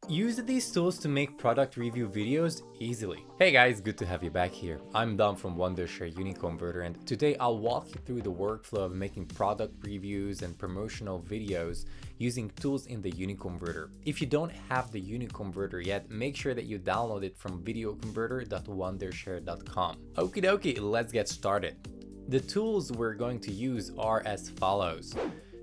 Use these tools to make product review videos easily. Hey guys, good to have you back here. I'm Dom from Wondershare UniConverter, and today I'll walk you through the workflow of making product reviews and promotional videos using tools in the UniConverter. If you don't have the UniConverter yet, make sure that you download it from videoconverter.wondershare.com. Okie dokie, let's get started. The tools we're going to use are as follows: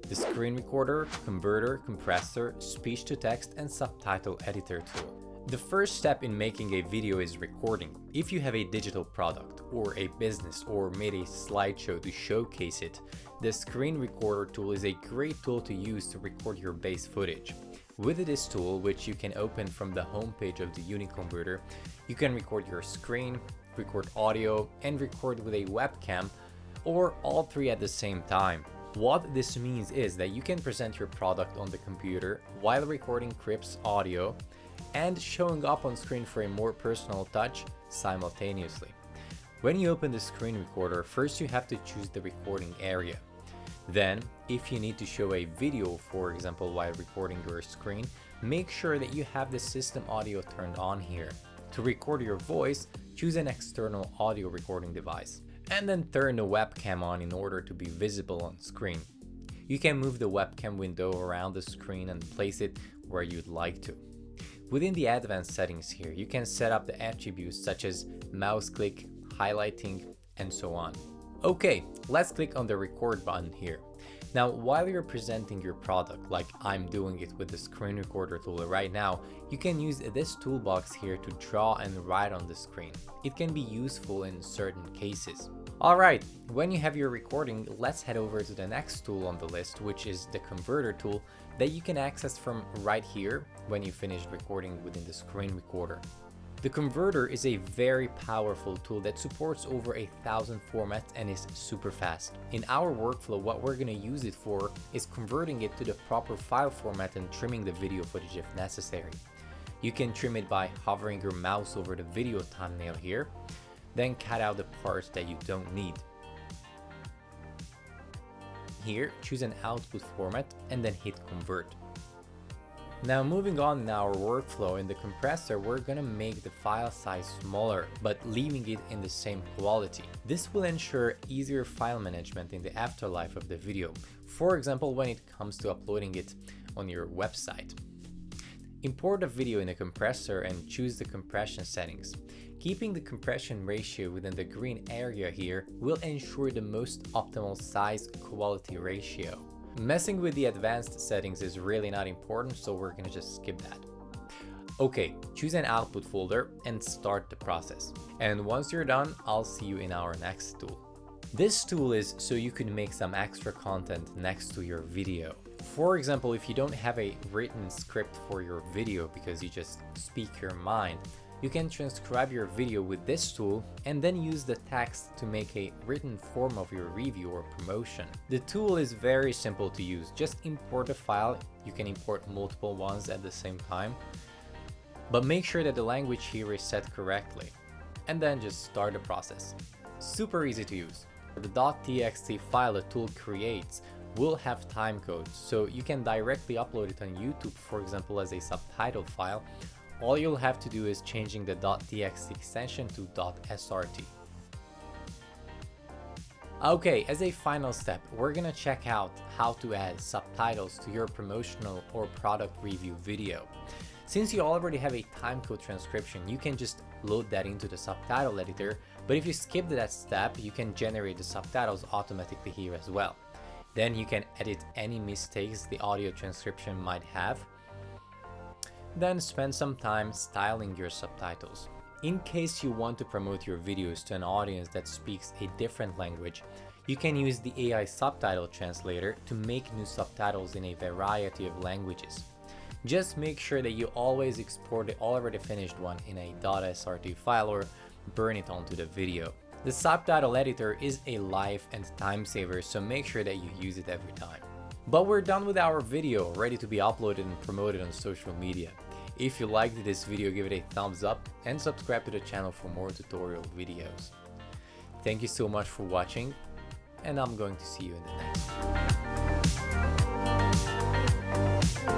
the screen recorder, converter, compressor, speech-to-text, and subtitle editor tool. The first step in making a video is recording. If you have a digital product or a business or made a slideshow to showcase it, the screen recorder tool is a great tool to use to record your base footage. With this tool, which you can open from the homepage of the UniConverter, you can record your screen, record audio, and record with a webcam, or all three at the same time. What this means is that you can present your product on the computer while recording crisp audio and showing up on screen for a more personal touch simultaneously. When you open the screen recorder, first you have to choose the recording area. Then, if you need to show a video, for example, while recording your screen, make sure that you have the system audio turned on here. To record your voice, choose an external audio recording device, and then turn the webcam on in order to be visible on screen. You can move the webcam window around the screen and place it where you'd like to. Within the advanced settings here, you can set up the attributes such as mouse click, highlighting, and so on. Okay, let's click on the record button here. Now, while you're presenting your product, like I'm doing it with the screen recorder tool right now, you can use this toolbox here to draw and write on the screen. It can be useful in certain cases. Alright, when you have your recording, let's head over to the next tool on the list, which is the converter tool that you can access from right here when you finish recording within the screen recorder. The converter is a very powerful tool that supports over 1,000 formats and is super fast. In our workflow, what we're going to use it for is converting it to the proper file format and trimming the video footage if necessary. You can trim it by hovering your mouse over the video thumbnail here, then cut out the parts that you don't need. Here, choose an output format and then hit convert. Now moving on in our workflow, in the compressor we're gonna make the file size smaller but leaving it in the same quality. This will ensure easier file management in the afterlife of the video, for example when it comes to uploading it on your website. Import a video in the compressor and choose the compression settings. Keeping the compression ratio within the green area here will ensure the most optimal size quality ratio. Messing with the advanced settings is really not important, so we're gonna just skip that. Okay, choose an output folder and start the process. And once you're done, I'll see you in our next tool. This tool is so you can make some extra content next to your video. For example, if you don't have a written script for your video because you just speak your mind, you can transcribe your video with this tool and then use the text to make a written form of your review or promotion. The tool is very simple to use. Just import a file. You can import multiple ones at the same time, but make sure that the language here is set correctly, and then just start the process. Super easy to use. The .txt file the tool creates will have timecodes, so you can directly upload it on YouTube, for example, as a subtitle file. All you'll have to do is changing the .txt extension to .srt. Okay, as a final step, we're gonna check out how to add subtitles to your promotional or product review video. Since you already have a timecode transcription, you can just load that into the subtitle editor, but if you skip that step, you can generate the subtitles automatically here as well. Then you can edit any mistakes the audio transcription might have. Then spend some time styling your subtitles. In case you want to promote your videos to an audience that speaks a different language, you can use the AI subtitle translator to make new subtitles in a variety of languages. Just make sure that you always export the already finished one in a .srt file or burn it onto the video. The subtitle editor is a life and time saver, so make sure that you use it every time. But we're done with our video, ready to be uploaded and promoted on social media. If you liked this video, give it a thumbs up and subscribe to the channel for more tutorial videos. Thank you so much for watching, and I'm going to see you in the next one.